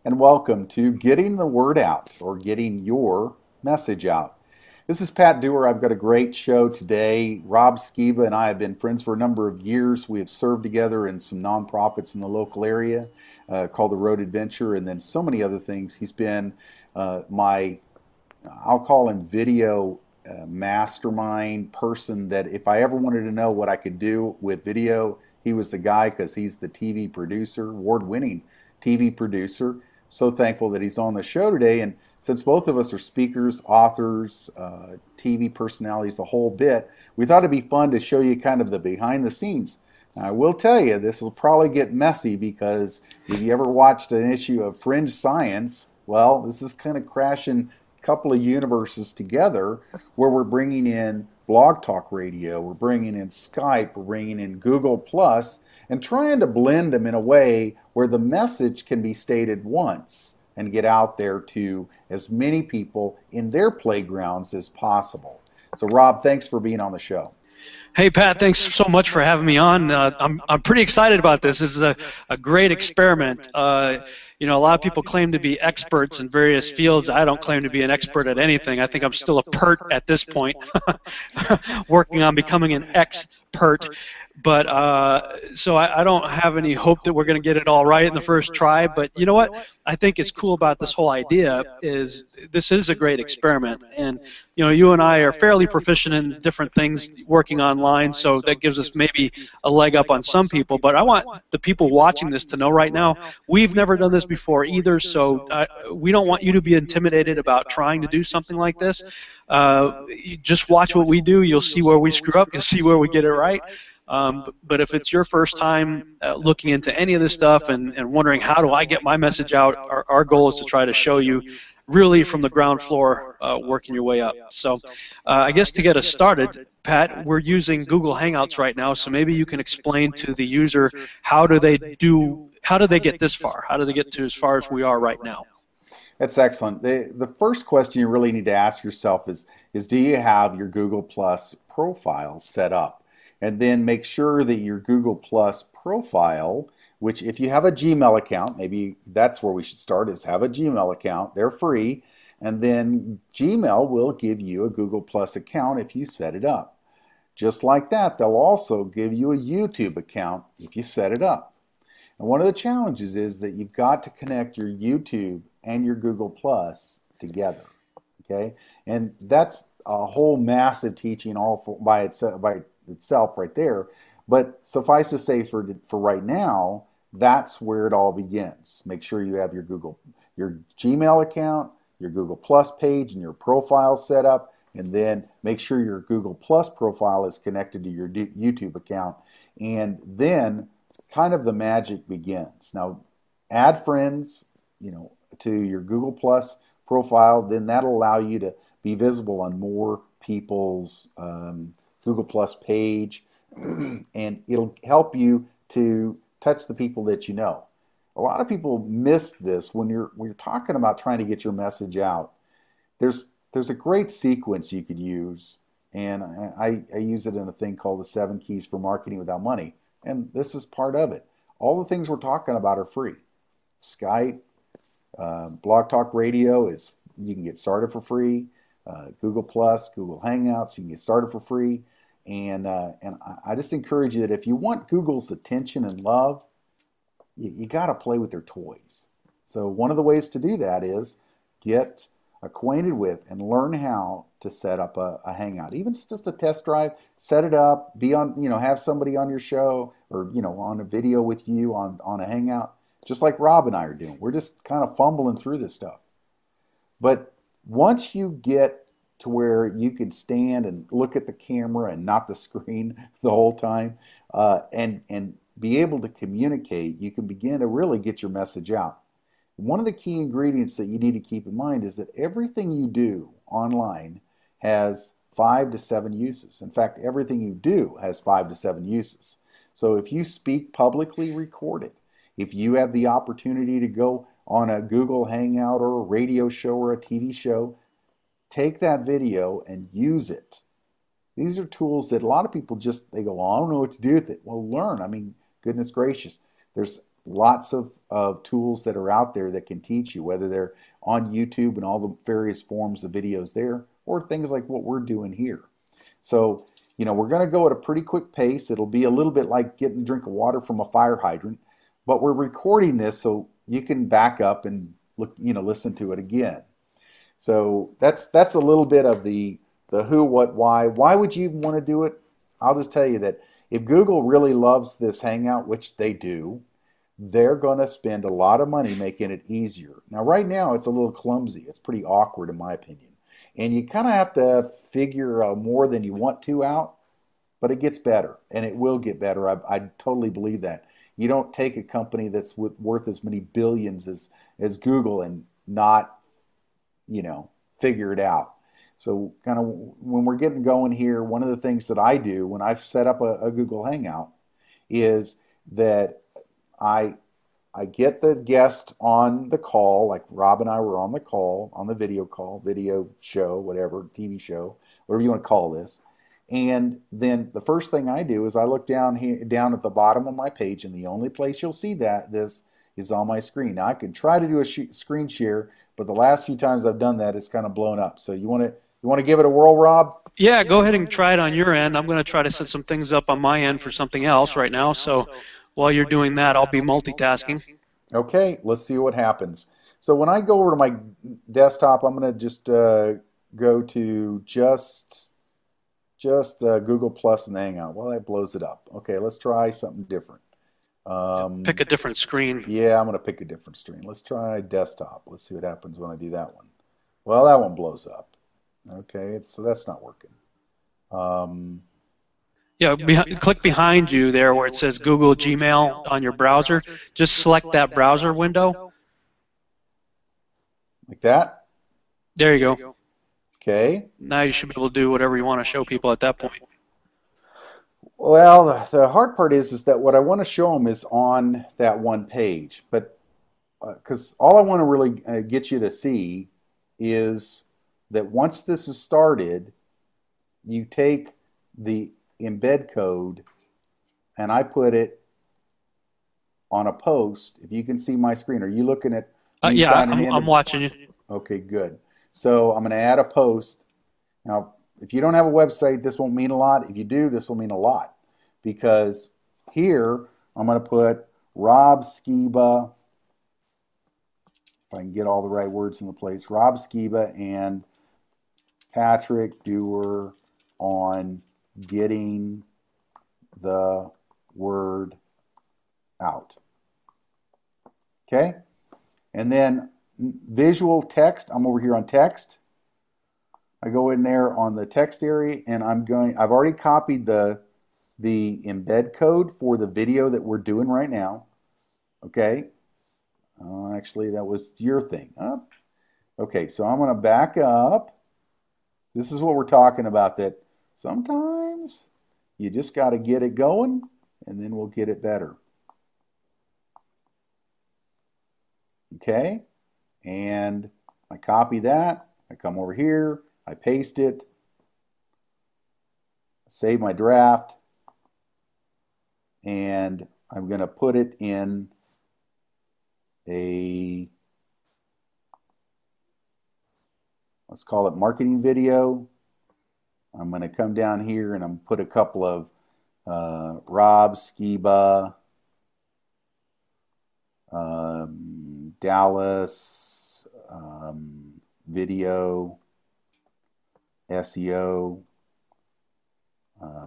and welcome to Getting the Word Out or Getting Your Message Out. This is Pat Dewar. I've got a great show today. Rob Skiba and I have been friends for a number of years. We have served together in some nonprofits in the local area called the Road Adventure, and then so many other things. He's been my, I'll call him video mastermind person that if I ever wanted to know what I could do with video, he was the guy because he's the TV producer, award-winning TV producer. So thankful that he's on the show today. And since both of us are speakers, authors, TV personalities, the whole bit, we thought it'd be fun to show you kind of the behind the scenes. Now, I will tell you, this will probably get messy because if you ever watched an issue of Fringe Science, well, this is kind of crashing a couple of universes together where we're bringing in Blog Talk Radio, we're bringing in Skype, we're bringing in Google Plus, and trying to blend them in a way where the message can be stated once and get out there to as many people in their playgrounds as possible. So, Rob, thanks for being on the show. Hey, Pat, thanks so much for having me on. I'm pretty excited about this. This is a great experiment. You know, a lot of people claim to be experts in various fields. I don't claim to be an expert at anything. I think I'm still a pert at this point, working on becoming an expert. But so I don't have any hope that we're going to get it all right in the first try. But you know what? I think is cool about this whole idea is this is a great experiment. And, you know, you and I are fairly proficient in different things working online, so that gives us maybe a leg up on some people. But I want the people watching this to know right now, we've never done this before either, so we don't want you to be intimidated about trying to do something like this. You just watch what we do. You'll see where we screw up. You'll see where we get it right. But if it's your first time looking into any of this stuff and wondering how do I get my message out, our goal is to try to show you really from the ground floor working your way up. So I guess to get us started, Pat, we're using Google Hangouts right now, so maybe you can explain to the user how do they get this far? How do they get to as far as we are right now? That's excellent. The first question you really need to ask yourself is do you have your Google Plus profile set up? And then make sure that your Google Plus profile, which if you have a Gmail account, maybe that's where we should start, is have a Gmail account. They're free. And then Gmail will give you a Google Plus account if you set it up. Just like that, they'll also give you a YouTube account if you set it up. And one of the challenges is that you've got to connect your YouTube and your Google Plus together. Okay? And that's a whole massive teaching all by itself right there. But suffice to say for right now, that's where it all begins. Make sure you have your Gmail account, your Google Plus page, and your profile set up, and then make sure your Google Plus profile is connected to your YouTube account, and then kind of the magic begins. Now, add friends, to your Google Plus profile, then that'll allow you to be visible on more people's Google Plus page, and it'll help you to touch the people that you know. A lot of people miss this when you're talking about trying to get your message out. There's a great sequence you could use, and I use it in a thing called the 7 Keys for Marketing Without Money, and this is part of it. All the things we're talking about are free. Skype, Blog Talk Radio you can get started for free. Google Plus, Google Hangouts, you can get started for free. And I just encourage you that if you want Google's attention and love, you got to play with their toys. So one of the ways to do that is get acquainted with and learn how to set up a Hangout. Even if it's just a test drive, set it up, be on, have somebody on your show or, on a video with you on a Hangout, just like Rob and I are doing. We're just kind of fumbling through this stuff. But once you get to where you can stand and look at the camera and not the screen the whole time, and be able to communicate, you can begin to really get your message out. One of the key ingredients that you need to keep in mind is that everything you do online has 5 to 7 uses. In fact, everything you do has 5 to 7 uses. So if you speak publicly, record it. If you have the opportunity to go on a Google Hangout or a radio show or a TV show, take that video and use it. These are tools that a lot of people they go, well, I don't know what to do with it. Well, learn. I mean, goodness gracious. There's lots of tools that are out there that can teach you, whether they're on YouTube and all the various forms of videos there, or things like what we're doing here. So, we're going to go at a pretty quick pace. It'll be a little bit like getting a drink of water from a fire hydrant, but we're recording this so you can back up and look, listen to it again. So that's a little bit of the who, what, why. Why would you even want to do it? I'll just tell you that if Google really loves this Hangout, which they do, they're going to spend a lot of money making it easier. Now, right now, it's a little clumsy. It's pretty awkward, in my opinion. And you kind of have to figure more than you want to out, but it gets better, and it will get better. I totally believe that. You don't take a company that's worth as many billions as Google and not, figure it out. So kind of when we're getting going here, one of the things that I do when I've set up a Google Hangout is that I get the guest on the call, like Rob and I were on the call, on the video call, video show, whatever, TV show, whatever you want to call this. And then the first thing I do is I look down here, down at the bottom of my page, and the only place you'll see this is on my screen. Now I can try to do a screen share, but the last few times I've done that, it's kind of blown up. So you want to give it a whirl, Rob? Yeah, go ahead and try it on your end. I'm going to try to set some things up on my end for something else right now. So while you're doing that, I'll be multitasking. Okay, let's see what happens. So when I go over to my desktop, I'm going to just go to just Google Plus and the Hangout. Well, that blows it up. Okay, let's try something different. Pick a different screen. Yeah, I'm going to pick a different screen. Let's try desktop. Let's see what happens when I do that one. Well, that one blows up. Okay, so that's not working. Yeah, click behind you there where it says Google Gmail on your browser. Just select that browser window. Like that? There you go. Okay. Now you should be able to do whatever you want to show people at that point. Well, the hard part is that what I want to show them is on that one page, but because all I want to really get you to see is that once this is started, you take the embed code and I put it on a post. If you can see my screen, are you looking at me yeah, signing in? I'm watching you. Okay, good. So I'm going to add a post. Now, if you don't have a website, this won't mean a lot. If you do, this will mean a lot, because here I'm going to put Rob Skiba, if I can get all the right words in the place, Rob Skiba and Patrick Dewar on getting the word out. Okay? And then visual text, I'm over here on text. I go in there on the text area and I've already copied the embed code for the video that we're doing right now. Okay? Actually, that was your thing. Okay, so I'm going to back up. This is what we're talking about, that sometimes you just got to get it going and then we'll get it better. Okay? And I copy that. I come over here. I paste it. Save my draft. And I'm going to put it in let's call it marketing video. I'm going to come down here and I'm put a couple of Rob Skiba, Dallas, video, SEO,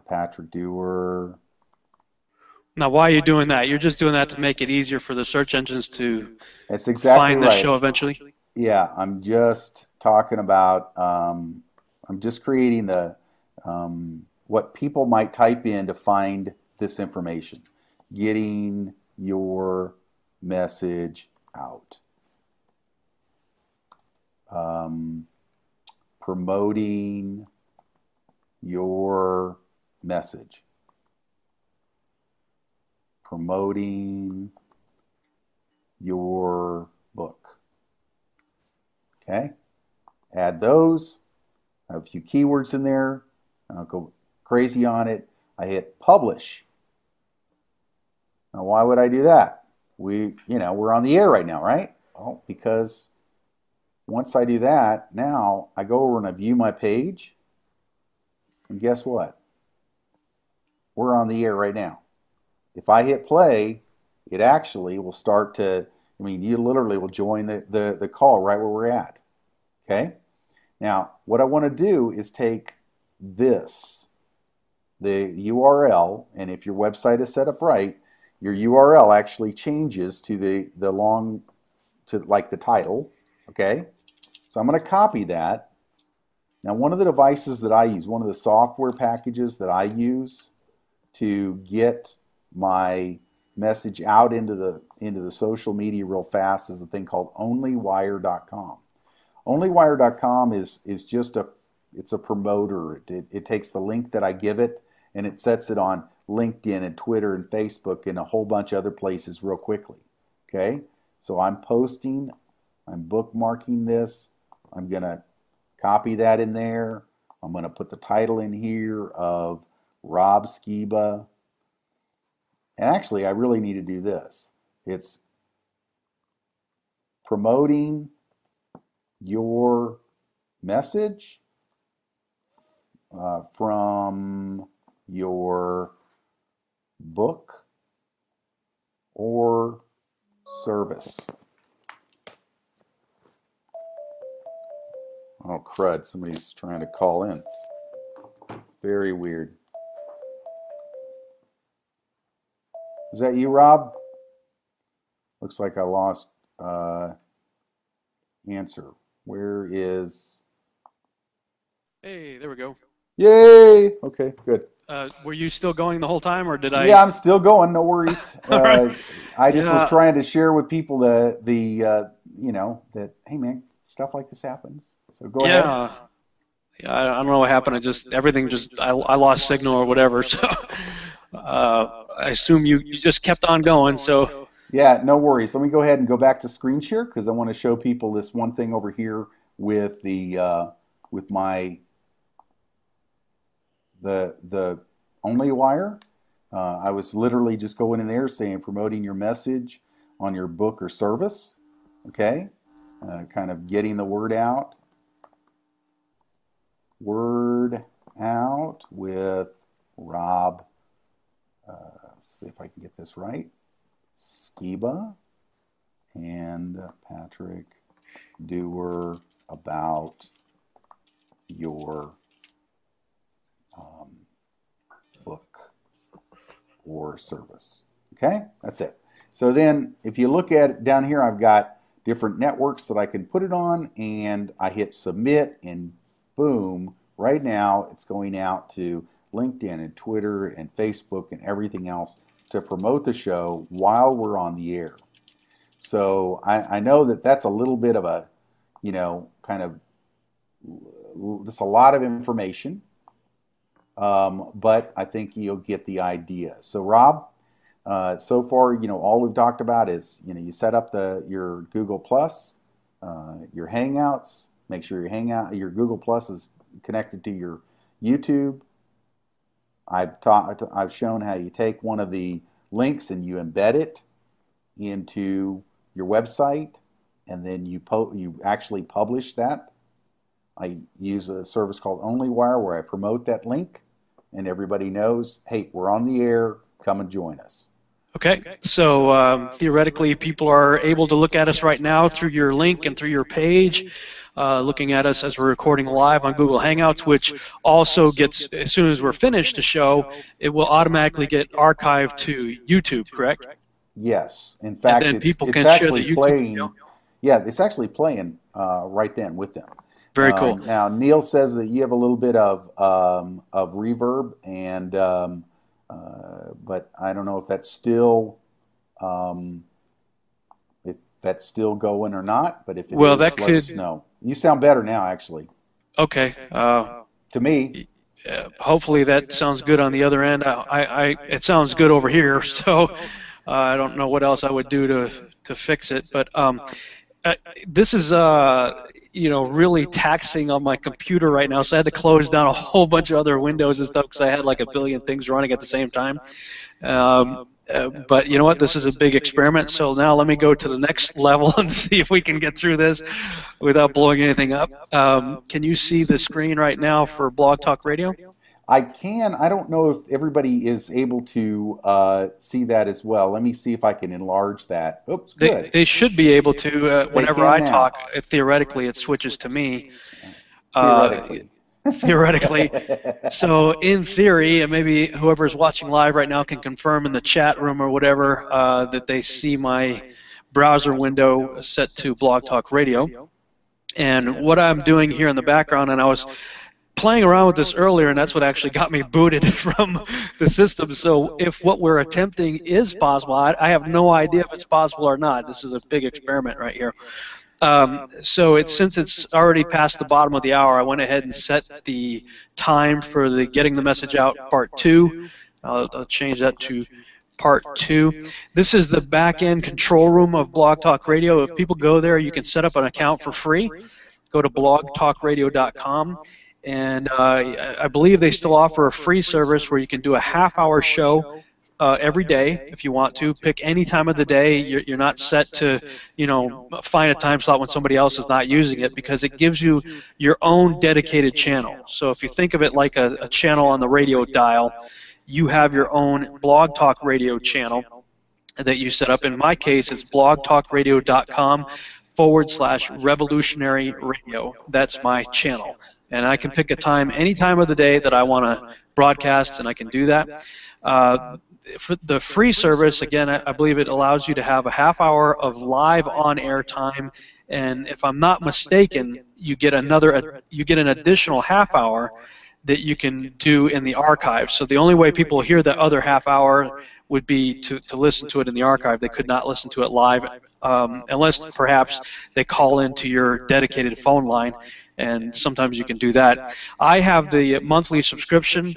Patrick Dewar. Now, why are you doing that? You're just doing that to make it easier for the search engines to That's exactly find the right. show eventually? Yeah, I'm just talking about, I'm just creating the what people might type in to find this information. Getting your message out. Promoting your message. Promoting your book. Okay, add those. I have a few keywords in there. I'll go crazy on it. I hit publish. Now, why would I do that? we're on the air right now, right? Oh, because once I do that, now I go over and I view my page, and guess what? We're on the air right now. If I hit play, it actually will start to, I mean, you literally will join the call right where we're at. Okay? Now, what I want to do is take this, the URL, and if your website is set up right, your URL actually changes to the long, to like the title. Okay? So I'm going to copy that. Now, one of the devices that I use, one of the software packages that I use to get my message out into the social media real fast is a thing called onlywire.com. Onlywire.com is just it's a promoter. It takes the link that I give it and it sets it on LinkedIn and Twitter and Facebook and a whole bunch of other places real quickly. Okay, so I'm bookmarking this. I'm gonna copy that in there. I'm gonna put the title in here of Rob Skiba. And actually, I really need to do this. It's promoting your message from your book or service. Oh, crud. Somebody's trying to call in. Very weird. Is that you, Rob? Looks like I lost answer. Where is... Hey, there we go. Yay! Okay, good. Were you still going the whole time, or did I? Yeah, I'm still going. No worries. Right. I just was trying to share with people that hey man, stuff like this happens. So go ahead. Yeah, I don't know what happened. I lost signal or whatever. So I assume you just kept on going. So yeah, no worries. Let me go ahead and go back to screen share because I want to show people this one thing over here with the OnlyWire. I was literally just going in there saying promoting your message on your book or service. Okay, kind of getting the word out. Word out with Rob. Let's see if I can get this right. Skiba and Patrick Dewar about your book or service. Okay, that's it. So then if you look at it down here, I've got different networks that I can put it on, and I hit submit, and boom, right now it's going out to LinkedIn and Twitter and Facebook and everything else to promote the show while we're on the air. So I know that that's a little bit of a, that's a lot of information, but I think you'll get the idea. So Rob, so far, all we've talked about is, you set up your Google Plus, your Hangouts. Make sure your Google Plus is connected to your YouTube. I've shown how you take one of the links and you embed it into your website, and then you actually publish that. I use a service called OnlyWire where I promote that link, and everybody knows, hey, we're on the air. Come and join us. Okay, so theoretically, people are able to look at us right now through your link and through your page, looking at us as we're recording live on Google Hangouts, which also gets, as soon as we're finished the show, it will automatically get archived to YouTube, correct? Yes. In fact, it's actually playing. Yeah, it's actually playing right then with them. Very cool. Now, Neil says that you have a little bit of reverb, and but I don't know if that's still going or not. But if it is, let us know. You sound better now, actually. Okay. To me. Hopefully that sounds good on the other end. It sounds good over here, so I don't know what else I would do to fix it. But this is really taxing on my computer right now, so I had to close down a whole bunch of other windows and stuff because I had like a billion things running at the same time. But you know what? This is a big experiment. So now let me go to the next level and see if we can get through this without blowing anything up. Can you see the screen right now for Blog Talk Radio? I can. I don't know if everybody is able to see that as well. Let me see if I can enlarge that. Oops, good. They should be able to. Whenever I now. talk, theoretically, it switches to me. Theoretically. Theoretically. So in theory, and maybe whoever's watching live right now can confirm in the chat room or whatever that they see my browser window set to Blog Talk Radio. And what I'm doing here in the background, and I was playing around with this earlier, and that's what actually got me booted from the system. So if what we're attempting is possible, I have no idea if it's possible or not. This is a big experiment right here. So since it's already past the bottom of the hour, I went ahead and set the time for the Getting the Message Out Part 2. I'll change that to Part 2. This is the back-end control room of Blog Talk Radio. If people go there, you can set up an account for free. Go to blogtalkradio.com. And I believe they still offer a free service where you can do a half-hour show every day if you want to. Pick any time of the day. You're not set to, find a time slot when somebody else is not using it, because it gives you your own dedicated channel. So if you think of it like a channel on the radio dial, you have your own Blog Talk Radio channel that you set up. In my case, it's blogtalkradio.com/revolutionary radio. That's my channel. And I can pick a time any time of the day that I want to broadcast, and I can do that. For the free service, again, I believe it allows you to have a half hour of live on-air time, and if I'm not mistaken, you get an additional half hour that you can do in the archive. So the only way people hear the other half hour would be to listen to it in the archive. They could not listen to it live unless perhaps they call into your dedicated phone line, and sometimes you can do that. I have the monthly subscription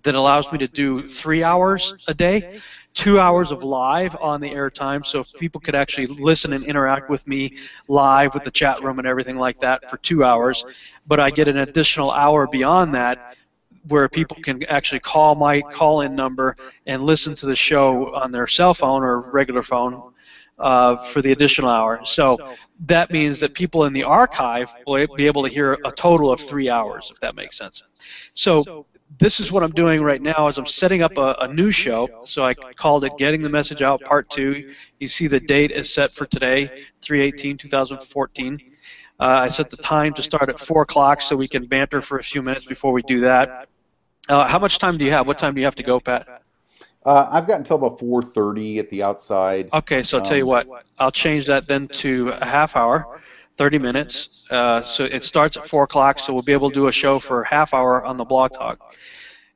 that allows me to do 3 hours a day, 2 hours of live on the air time, so if people could actually listen and interact with me live with the chat room and everything like that for 2 hours, but I get an additional hour beyond that where people can actually call my call-in number and listen to the show on their cell phone or regular phone for the additional hour. So that means that people in the archive will be able to hear a total of 3 hours, if that makes sense. So this is what I'm doing right now is I'm setting up a new show. So I called it Getting the Message Out Part 2. You see the date is set for today, 3/18/2014. I set the time to start at 4 o'clock so we can banter for a few minutes before we do that. How much time do you have? What time do you have to go, Pat? I've got until about 4:30 at the outside. Okay, so I'll tell you what. I'll change that then to a half hour, 30 minutes. So it starts at 4 o'clock, so we'll be able to do a show for a half hour on the Blog Talk.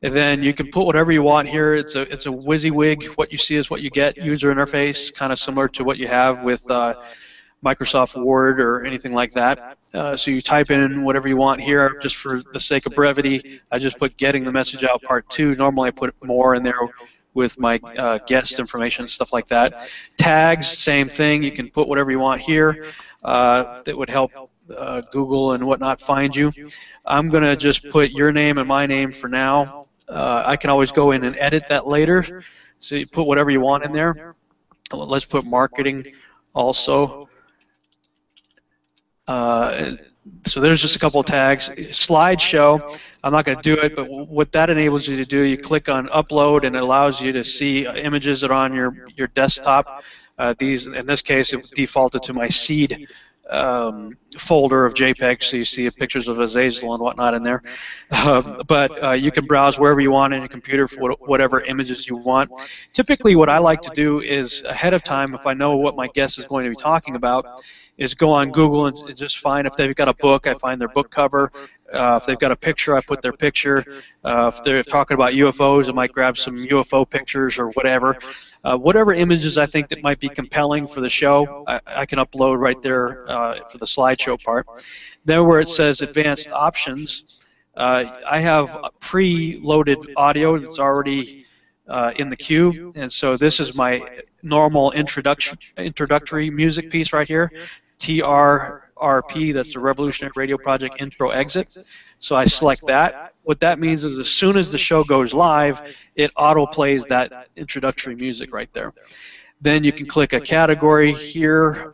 And then you can put whatever you want here. It's a WYSIWYG. What you see is what you get. User interface, kind of similar to what you have with Microsoft Word or anything like that. So you type in whatever you want here. Just for the sake of brevity, I just put Getting the Message Out Part 2. Normally I put more in there with my guest information, stuff like that. Tags, same thing. You can put whatever you want here that would help Google and whatnot find you. I'm going to just put your name and my name for now. I can always go in and edit that later. So you put whatever you want in there. Let's put marketing also. So there's just a couple of tags. Slideshow, I'm not going to do it, but what that enables you to do, you click on upload and it allows you to see images that are on your desktop. These, in this case, it defaulted to my seed folder of JPEG, so you see pictures of Azazel and whatnot in there. But you can browse wherever you want in your computer for whatever images you want. Typically what I like to do is ahead of time, if I know what my guest is going to be talking about, is go on Google and just find if they've got a book, I find their book cover. If they've got a picture, I put their picture. If they're talking about UFOs, I might grab some UFO pictures or whatever. Whatever images I think that might be compelling for the show, I can upload right there for the slideshow part. Then where it says advanced options, I have pre-loaded audio that's already in the queue, and so this is my normal introductory music piece right here. TR RP, that's the Revolutionary Radio Project intro exit. So I select that. What that means is as soon as the show goes live, it auto plays that introductory music right there. Then you can click a category here.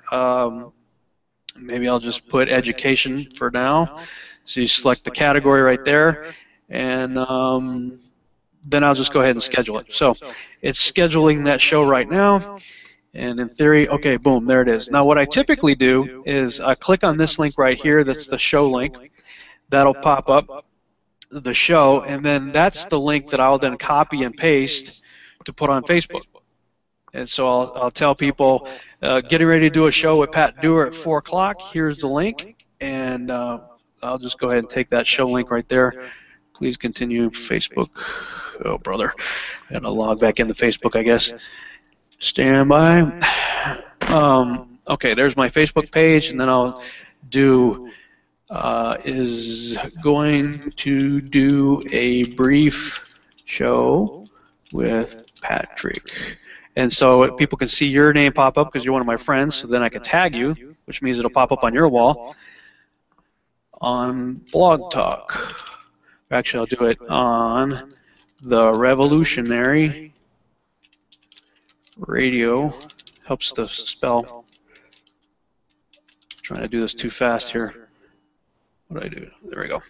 Maybe I'll just put education for now. So you select the category right there, and then I'll just go ahead and schedule it. So it's scheduling that show right now. And in theory, okay, boom, there it is. Now what I typically do is I click on this link right here, that's the show link. That'll pop up the show, and then that's the link that I'll then copy and paste to put on Facebook. And so I'll tell people, getting ready to do a show with Pat Dewar at 4 o'clock, here's the link, and I'll just go ahead and take that show link right there. Please continue Facebook. Oh, brother. I gotta log back into Facebook, I guess. Stand by. Okay, there's my Facebook page, and then I'll do is going to do a brief show with Patrick. And so people can see your name pop up because you're one of my friends, so then I can tag you, which means it'll pop up on your wall on Blog Talk. Actually, I'll do it on the Revolutionary Radio. Helps to spell. I'm trying to do this too fast here. What do I do? There we go.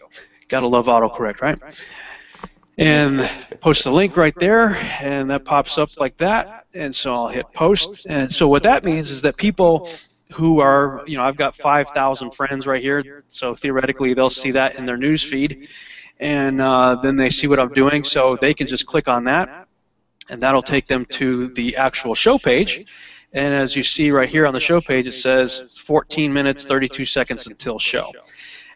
Gotta love autocorrect, right? And post the link right there, and that pops up like that. And so I'll hit post. And so what that means is that people who are, I've got 5,000 friends right here, so theoretically they'll see that in their news feed, and then they see what I'm doing, so they can just click on that, and that'll take them to the actual show page. And as you see right here on the show page, it says 14 minutes, 32 seconds until show.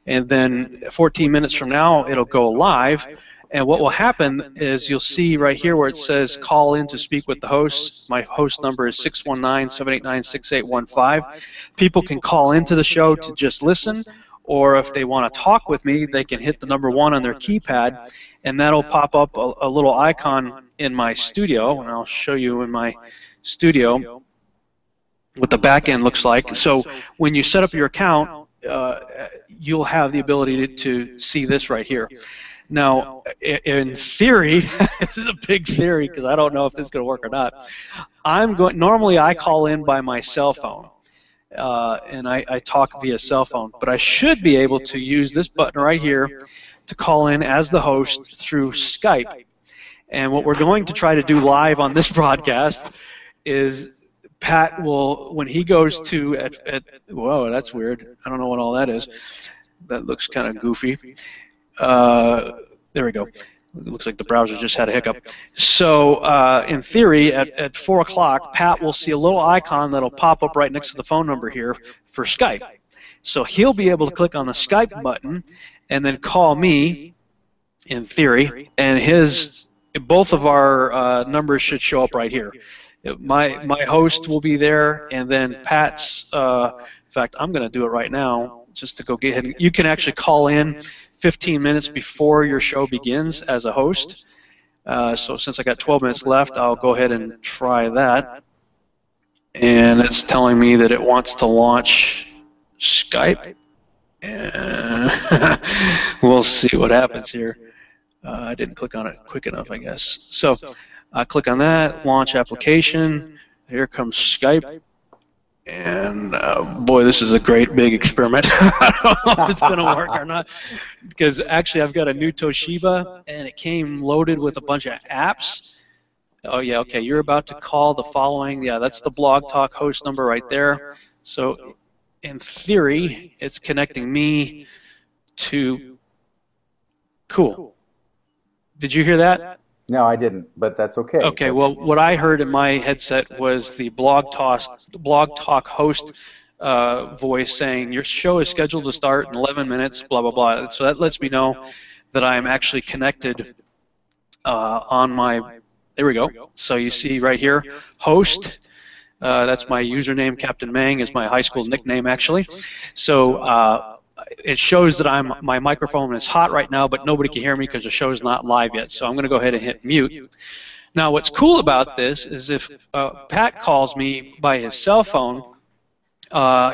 And then 14 minutes from now, it'll go live. And what will happen is you'll see right here where it says call in to speak with the host. My host number is 619-789-6815. People can call into the show to just listen, or if they want to talk with me, they can hit the number 1 on their keypad, and that'll pop up a little icon in my studio, and I'll show you in my studio what the back end looks like. So when you set up your account, you'll have the ability to see this right here. Now, in theory, this is a big theory because I don't know if this is going to work or not. Normally, I call in by my cell phone, and I talk via cell phone. But I should be able to use this button right here to call in as the host through Skype. And what we're going to try to do live on this broadcast is Pat will, when he goes to whoa, that's weird. I don't know what all that is. That looks kind of goofy. There we go. It looks like the browser just had a hiccup. So in theory, at 4 o'clock, Pat will see a little icon that'll pop up right next to the phone number here for Skype. So he'll be able to click on the Skype button and then call me, in theory, and both of our numbers should show up right here. My host will be there, and then Pat's, in fact, I'm going to do it right now just to go get ahead. You can actually call in 15 minutes before your show begins as a host. So since I got 12 minutes left, I'll go ahead and try that. And it's telling me that it wants to launch Skype. And we'll see what happens here. I didn't click on it quick enough, I guess. So I click on that, launch application. Here comes Skype. And boy, this is a great big experiment. I don't know if it's going to work or not, because actually I've got a new Toshiba, and it came loaded with a bunch of apps. Oh yeah, okay, you're about to call the following. Yeah, that's the Blog Talk host number right there. So in theory, it's connecting me to... Cool. Did you hear that? No, I didn't, but that's okay. Okay, well, what I heard in my headset was the Blog Talk host voice saying, your show is scheduled to start in 11 minutes, blah, blah, blah. So that lets me know that I'm actually connected on my, there we go. So you see right here, host. That's my username. Captain Mang is my high school nickname, actually. So it shows that my microphone is hot right now, but nobody can hear me because the show is not live yet. So I'm going to go ahead and hit mute. Now, what's cool about this is if Pat calls me by his cell phone,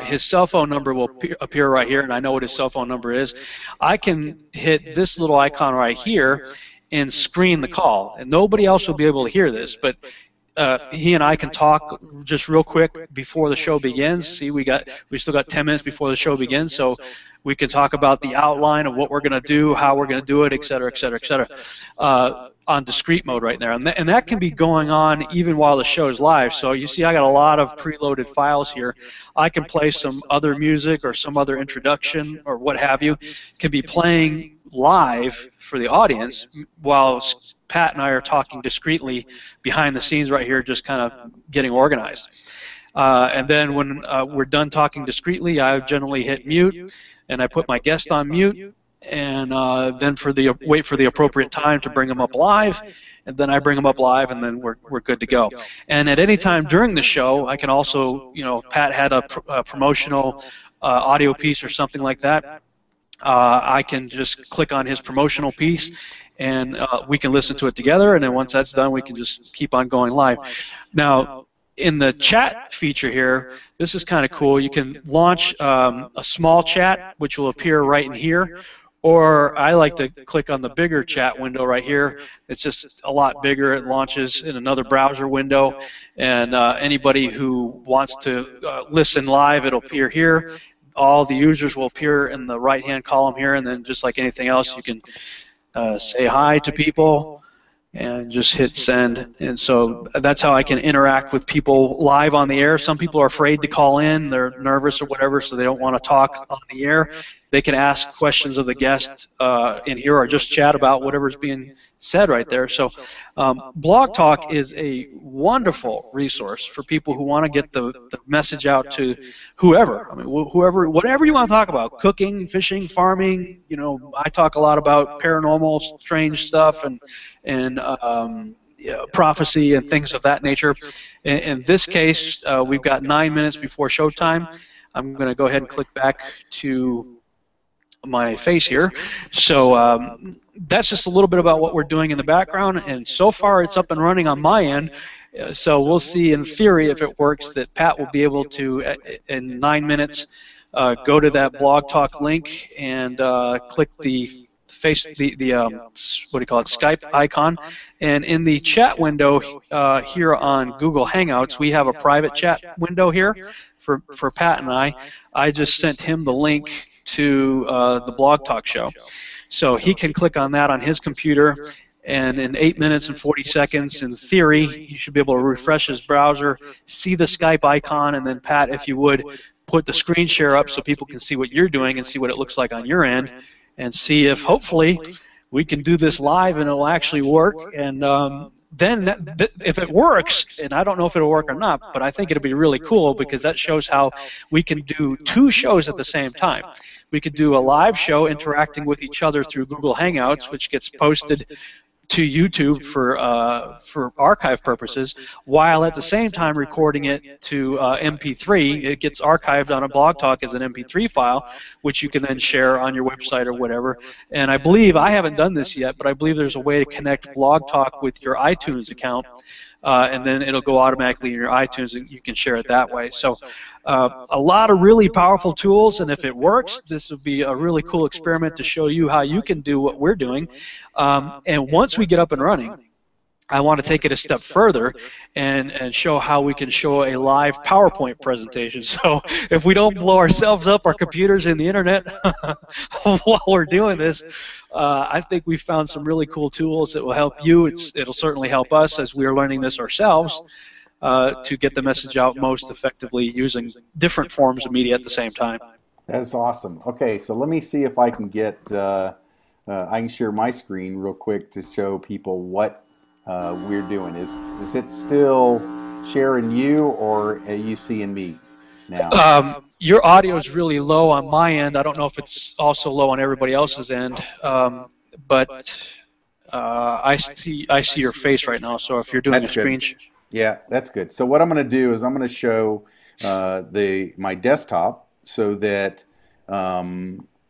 his cell phone number will appear right here, and I know what his cell phone number is. I can hit this little icon right here and screen the call, and nobody else will be able to hear this, but he and I can talk just real quick before the show begins. See, we still got 10 minutes before the show begins, so we can talk about the outline of what we're going to do, how we're going to do it, et cetera, et cetera, et cetera, on discrete mode right there. And that can be going on even while the show is live. So you see I got a lot of preloaded files here. I can play some other music or some other introduction or what have you. Can be playing live for the audience while Pat and I are talking discreetly behind the scenes right here, just kind of getting organized. And then when we're done talking discreetly, I generally hit mute, and I put my guest on mute, and then wait for the appropriate time to bring them up live, and then I bring them up live, and then we're good to go. And at any time during the show, I can also, Pat had a promotional audio piece or something like that. I can just click on his promotional piece, and we can listen to it together, and then once that's done, we can just keep on going live. Now, in the chat feature here, this is kind of cool. You can launch a small chat, which will appear right in here, or I like to click on the bigger chat window right here. It's just a lot bigger. It launches in another browser window, and anybody who wants to listen live, it'll appear here. All the users will appear in the right-hand column here, and then just like anything else, you can say hi to people and just hit send. And so that's how I can interact with people live on the air. Some people are afraid to call in, they're nervous or whatever, so they don't want to talk on the air. They can ask questions of the guest in here, or just chat about whatever's being said right there. So Blog Talk is a wonderful resource for people who want to get the message out to whoever. I mean, whatever you want to talk about, cooking, fishing, farming. I talk a lot about paranormal, strange stuff, and prophecy and things of that nature. In this case, we've got 9 minutes before showtime. I'm going to go ahead and click back to my face here. So that's just a little bit about what we're doing in the background, and so far it's up and running on my end. So we'll see in theory if it works that Pat will be able to, in 9 minutes, go to that Blog Talk link and click the Skype icon, and in the chat window here on Google Hangouts, we have a private chat window here for Pat and I just sent him the link to the Blog Talk show, so he can click on that on his computer, and in 8 minutes and 40 seconds, in theory, he should be able to refresh his browser, see the Skype icon, and then Pat, if you would, put the screen share up so people can see what you're doing and see what it looks like on your end, and see if hopefully we can do this live and it'll actually work. And then if it works, and I don't know if it'll work or not, but I think it'll be really cool because that shows how we can do 2 shows at the same time. We could do a live show interacting with each other through Google Hangouts, which gets posted to YouTube for archive purposes, while at the same time recording it to MP3. It gets archived on a Blog Talk as an MP3 file, which you can then share on your website or whatever. And I believe, I haven't done this yet, but I believe there's a way to connect Blog Talk with your iTunes account, and then it'll go automatically in your iTunes, and you can share it that way. So a lot of really powerful tools, and if it works, this would be a really cool experiment to show you how you can do what we're doing. And once we get up and running, I want to take it a step further and show how we can show a live PowerPoint presentation. So if we don't blow ourselves up, our computers and the internet while we're doing this, I think we've found some really cool tools that will help you. It'll certainly help us as we are learning this ourselves to get the message out most effectively using different forms of media at the same time. That's awesome. Okay, so let me see if I can get, I can share my screen real quick to show people what we're doing. Is it still sharing you, or are you seeing me now? Your audio is really low on my end. I don't know if it's also low on everybody else's end, but I see your face right now. So if you're doing a screen, yeah, that's good. So what I'm going to do is I'm going to show my desktop so that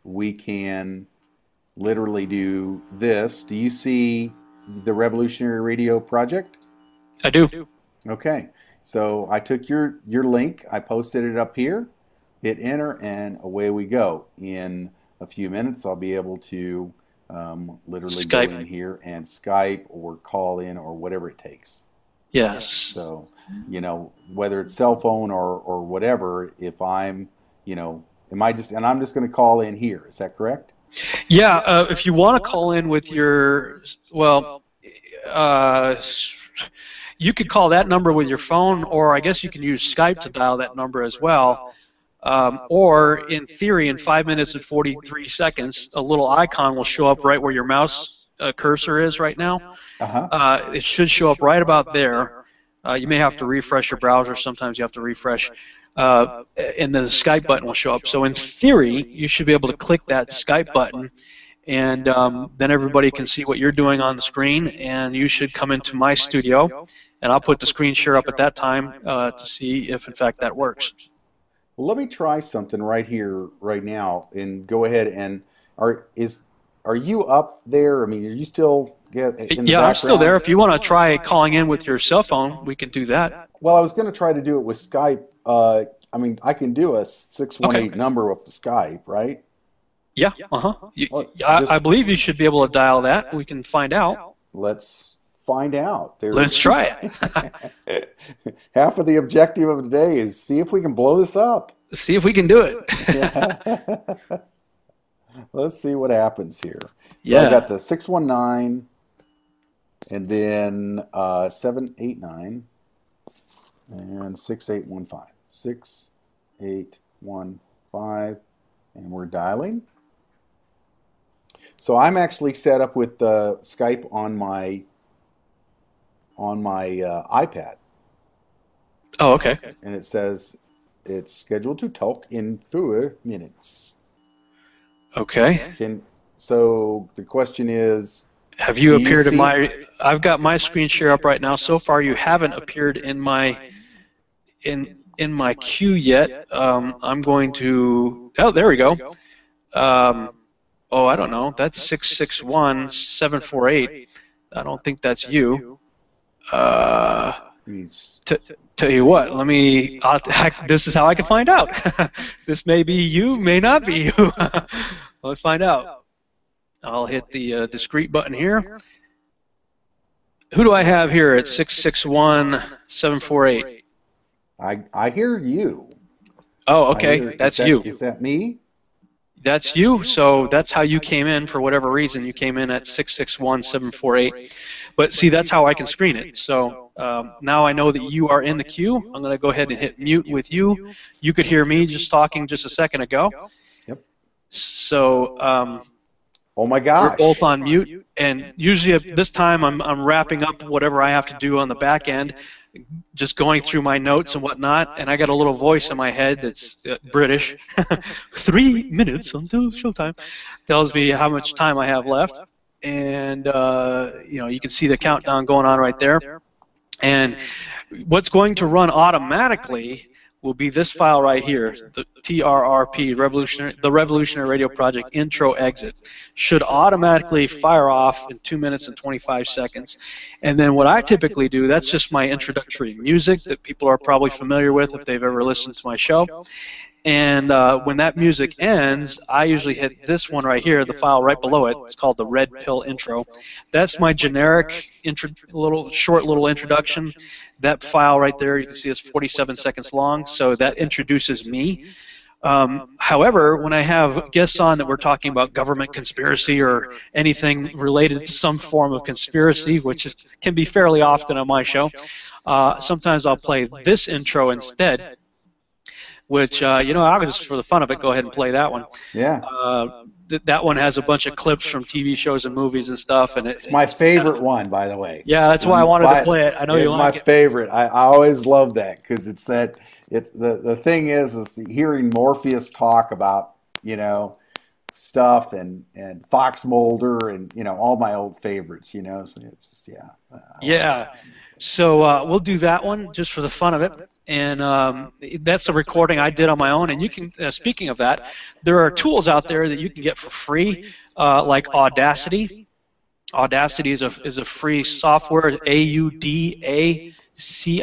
we can literally do this. Do you see the Revolutionary Radio project? I do. Okay, so I took your link, I posted it up here, hit enter, and away we go. In a few minutes, I'll be able to literally go in here and Skype or call in or whatever it takes. Yes. So, you know, whether it's cell phone or whatever, if I'm, you know, I'm just going to call in here. Is that correct? Yeah. If you want to call in with your, well, you could call that number with your phone, or I guess you can use Skype to dial that number as well. Or in theory, in 5 minutes and 43 seconds, a little icon will show up right where your mouse cursor is right now. It should show up right about there. You may have to refresh your browser. Sometimes you have to refresh. And the Skype button will show up. So in theory, you should be able to click that Skype button, and then everybody can see what you're doing on the screen, and you should come into my studio, and I'll put the screen share up at that time to see if, in fact, that works. Well, let me try something right here, right now, and go ahead and are you up there? I mean, are you still in the background? I'm still there. If you want to try calling in with your cell phone, we can do that. Well, I was going to try to do it with Skype. I mean, I can do a 618 number with the Skype, right? Yeah. I believe you should be able to dial that. We can find out. Let's find out. Let's try it. Half of the objective of today is see if we can blow this up. See if we can do it. Yeah. Let's see what happens here. So I got the 619 and then 789 and 6815. 6815, and we're dialing. So I'm actually set up with Skype on my iPad. Oh, okay. And it says it's scheduled to talk in 4 minutes. Okay. So the question is, have you appeared in my? I've got my screen share up right now. So far, you haven't appeared in my queue yet. I'm going to. Oh, there we go. I don't know. That's 661-748. I don't think that's you. Tell you what. This is how I can find out. This may be you, may not be you. Let's find out. I'll hit the discrete button here. Who do I have here at 661-748? I hear you. Oh, okay. That's you. Is that me? That's you. So that's how you came in for whatever reason. You came in at 661-748. But see, that's how I can screen it. So now I know that you are in the queue. I'm going to go ahead and hit mute with you. You could hear me just talking just a second ago. Yep. So oh my gosh. We're both on mute. And usually at this time I'm wrapping up whatever I have to do on the back end, just going through my notes and whatnot, and I got a little voice in my head that's British. 3 minutes until showtime. Tells me how much time I have left, and you can see the countdown going on right there. And what's going to run automatically will be this file right here, the TRRP, the Revolutionary Radio Project intro exit. Should automatically fire off in 2 minutes and 25 seconds. And then what I typically do, that's just my introductory music that people are probably familiar with if they've ever listened to my show. And when that music ends, I usually hit this one right here, the file right below it. It's called the Red Pill Intro. That's my generic short little introduction. That file right there, you can see it's 47 seconds long, so that introduces me. However, when I have guests on that we're talking about government conspiracy or anything related to some form of conspiracy, which can be fairly often on my show, sometimes I'll play this intro instead, which, I'll just, for the fun of it, go ahead and play that one. Yeah. That one has a bunch of clips from TV shows and movies and stuff. And it's my favorite one, by the way. Yeah, that's why I wanted to play it. I know you like it. It's my favorite. I always love that because it's that. It's the thing is hearing Morpheus talk about stuff and Fox Mulder and all my old favorites. So it's just yeah. So we'll do that one just for the fun of it. And that's a recording I did on my own. And you can, speaking of that, there are tools out there that you can get for free, like Audacity. Audacity is a free software, Audacity,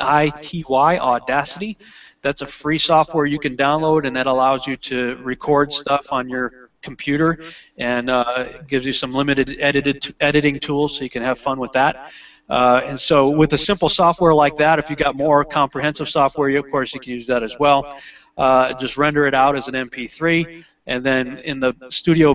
Audacity. That's a free software you can download, and that allows you to record stuff on your computer, and gives you some limited editing tools, so you can have fun with that. And so with a simple software like that, if you got more comprehensive software, of course you can use that as well. Just render it out as an MP3, and then in the studio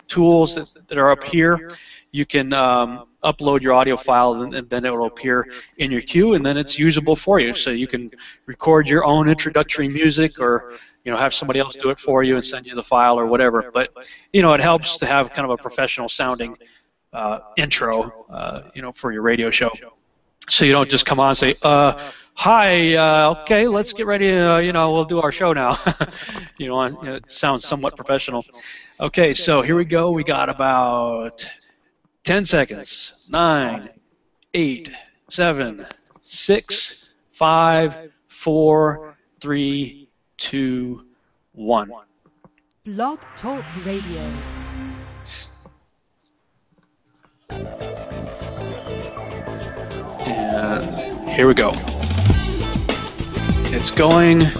tools that are up here, you can upload your audio file, and then it will appear in your queue, and then it's usable for you. So you can record your own introductory music, or have somebody else do it for you and send you the file or whatever. But it helps to have kind of a professional sounding intro, for your radio show. So you don't just come on and say, "Hi, okay, let's get ready. We'll do our show now." It sounds somewhat professional. Okay, so here we go. We got about 10 seconds. 9, 8, 7, 6, 5, 4, 3, 2, 1. Blog Talk Radio. And here we go. It's going.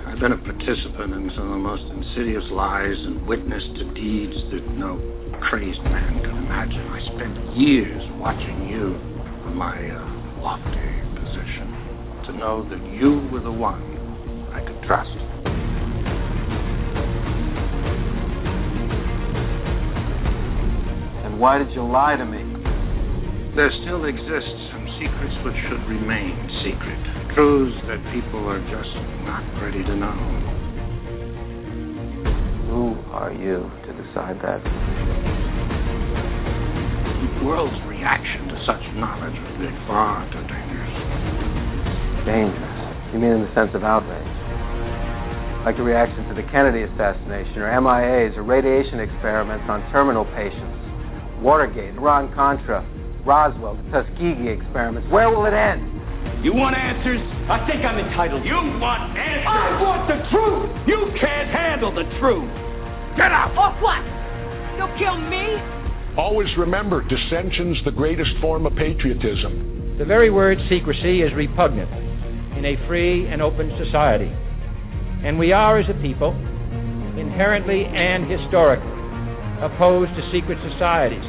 I've been a participant in some of the most insidious lies and witnessed to deeds that no crazed man can imagine. I spent years watching you from my lofty position to know that you were the one I could trust. And why did you lie to me? There still exists some secrets which should remain secret. Truths that people are just not ready to know. Who are you to decide that? The world's reaction to such knowledge would be far too dangerous. Dangerous? You mean in the sense of outrage? Like the reaction to the Kennedy assassination, or MIAs, or radiation experiments on terminal patients, Watergate, Iran-Contra, Roswell, the Tuskegee experiments. Where will it end? You want answers? I think I'm entitled. You want answers? I want the truth! You can't handle the truth! Get out! Or what? You'll kill me? Always remember, dissension's the greatest form of patriotism. The very word secrecy is repugnant in a free and open society. And we are, as a people, inherently and historically opposed to secret societies.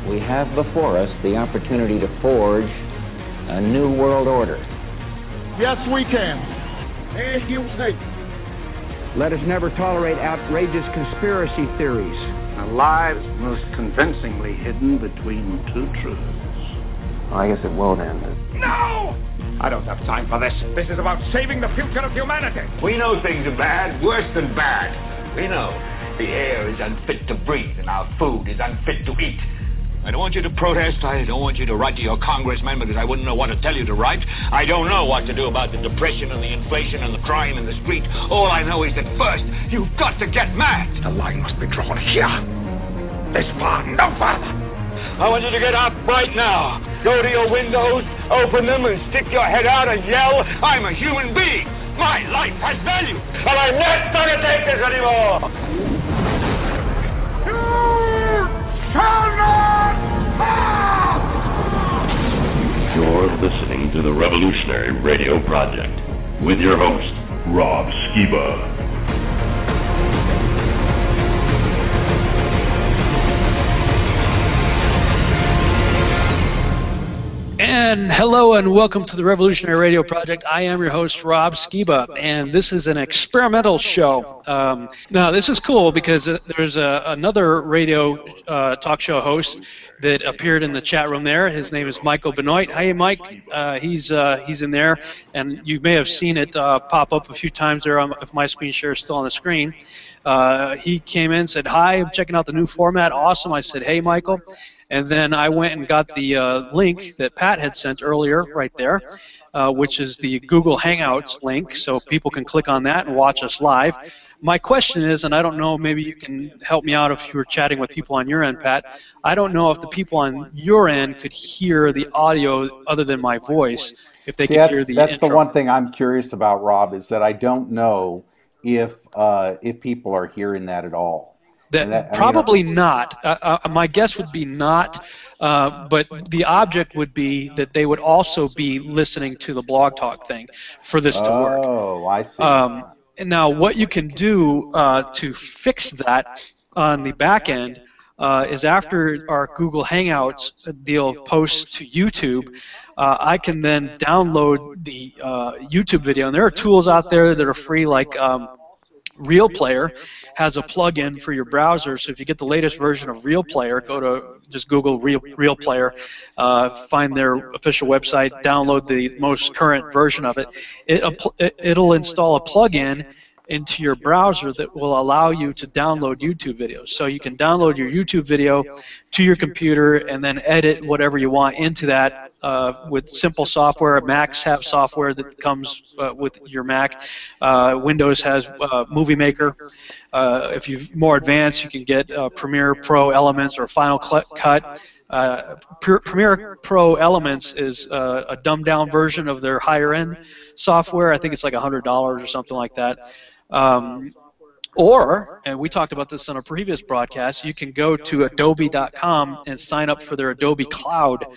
We have before us the opportunity to forge a new world order. Yes, we can. And you say. Let us never tolerate outrageous conspiracy theories. A lie is most convincingly hidden between two truths. Well, I guess it won't end. No! I don't have time for this. This is about saving the future of humanity. We know things are bad, worse than bad. We know the air is unfit to breathe and our food is unfit to eat. I don't want you to protest. I don't want you to write to your congressman because I wouldn't know what to tell you to write. I don't know what to do about the depression and the inflation and the crime in the street. All I know is that first, you've got to get mad. The line must be drawn here. This far, no farther. I want you to get up right now. Go to your windows, open them, and stick your head out and yell, I'm a human being. My life has value, and I'm not going to take this anymore. You shall not pass! You're listening to the Revolutionary Radio Project with your host, Rob Skiba. And hello and welcome to the Revolutionary Radio Project. I am your host, Rob Skiba, and this is an experimental show. Now, this is cool because there's another radio talk show host that appeared in the chat room there. His name is Michael Benoit. Hey, Mike. He's in there, and you may have seen it pop up a few times there if my screen share is still on the screen. He came in and said, hi, I'm checking out the new format. Awesome. I said, hey, Michael. And then I went and got the link that Pat had sent earlier right there, which is the Google Hangouts link, so people can click on that and watch us live. my question is, and I don't know, maybe you can help me out if you were chatting with people on your end, Pat. I don't know if the people on your end could hear the audio other than my voice, if they could hear the That's intro. the one thing I'm curious about, Rob, is that I don't know if people are hearing that at all. Probably not. My guess would be not, but the object would be that they would also be listening to the Blog Talk thing for this to work. Oh, I see. Now, what you can do to fix that on the back end is after our Google Hangouts deal posts to YouTube, I can then download the YouTube video. And there are tools out there that are free, like Real Player has a plugin for your browser. So if you get the latest version of Real Player, just Google Real Player, find their official website, download the most current version of it. It'll install a plugin into your browser that will allow you to download YouTube videos. So you can download your YouTube video to your computer and then edit whatever you want into that with simple software. Macs have software that comes with your Mac. Windows has Movie Maker. If you're more advanced, you can get Premiere Pro Elements or Final Cut. Premiere Pro Elements is a dumbed-down version of their higher-end software. I think it's like $100 or something like that. Or, and we talked about this on a previous broadcast, you can go to Adobe.com and sign up for their Adobe Cloud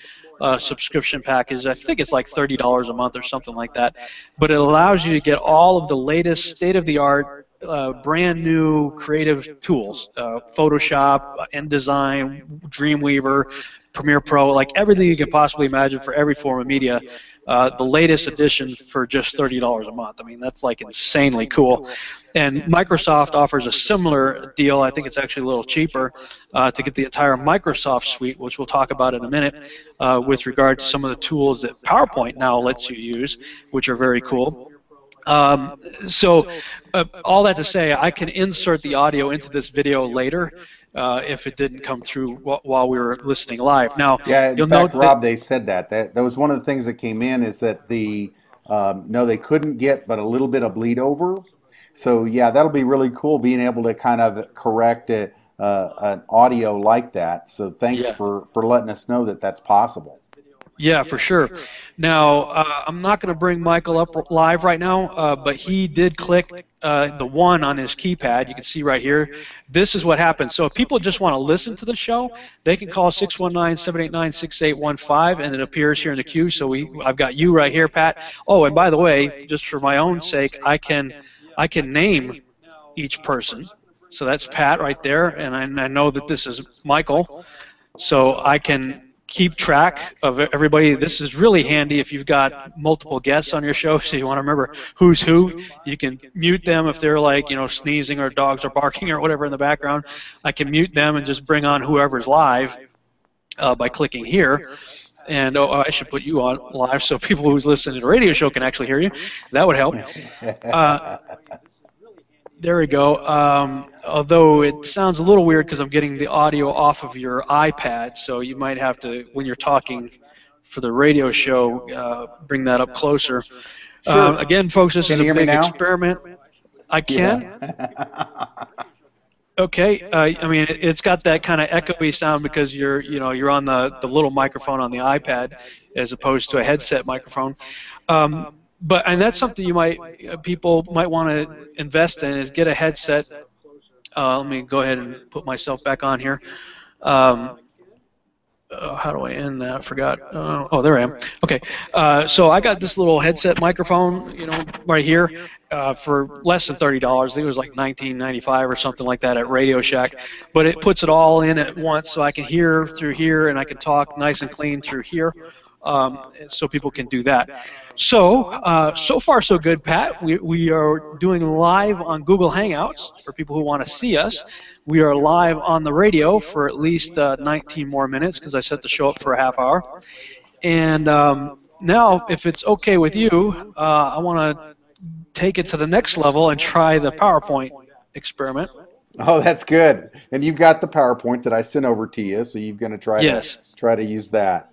subscription package. I think it's like $30 a month or something like that. But it allows you to get all of the latest state-of-the-art brand new creative tools, Photoshop, InDesign, Dreamweaver, Premiere Pro, like everything you can possibly imagine for every form of media. The latest edition for just $30 a month. I mean, that's like insanely cool. And Microsoft offers a similar deal. I think it's actually a little cheaper to get the entire Microsoft suite, which we'll talk about in a minute, with regard to some of the tools that PowerPoint now lets you use, which are very cool. So all that to say, I can insert the audio into this video later if it didn't come through while we were listening live. Now, yeah, you'll in fact, note Rob, they said that was one of the things that came in, is that the no, they couldn't get but a little bit of bleed over. So yeah, that'll be really cool, being able to kind of correct an audio like that. So thanks for letting us know that that's possible. Yeah, for sure. Now, I'm not going to bring Michael up live right now, but he did click the 1 on his keypad. You can see right here. This is what happens. So if people just want to listen to the show, they can call 619-789-6815, and it appears here in the queue. So I've got you right here, Pat. Oh, and by the way, just for my own sake, I can name each person. So that's Pat right there, and I know that this is Michael. So I can keep track of everybody. This is really handy if you've got multiple guests on your show, so you want to remember who's who. You can mute them if they're like, sneezing or dogs are barking or whatever in the background. I can mute them and just bring on whoever's live by clicking here. And I should put you on live so people who's listening to the radio show can actually hear you. That would help. There we go. Although it sounds a little weird because I'm getting the audio off of your iPad, so you might have to, when you're talking for the radio show, bring that up closer. Sure. Again, folks, this is a big experiment. I can. Yeah. Okay. I mean, it's got that kind of echoey sound because you're on the little microphone on the iPad as opposed to a headset microphone. And that's something people might want to invest in, is get a headset. Let me go ahead and put myself back on here. How do I end that? I forgot. Oh, there I am. Okay. So I got this little headset microphone, right here, for less than $30. I think it was like $19.95 or something like that at Radio Shack. But it puts it all in at once, so I can hear through here and I can talk nice and clean through here. So people can do that. So, so far so good, Pat. We are doing live on Google Hangouts for people who want to see us. We are live on the radio for at least 19 more minutes because I set the show up for a half hour. And now, if it's okay with you, I want to take it to the next level and try the PowerPoint experiment. Oh, that's good. And you've got the PowerPoint that I sent over to you, so you're going to try to use that.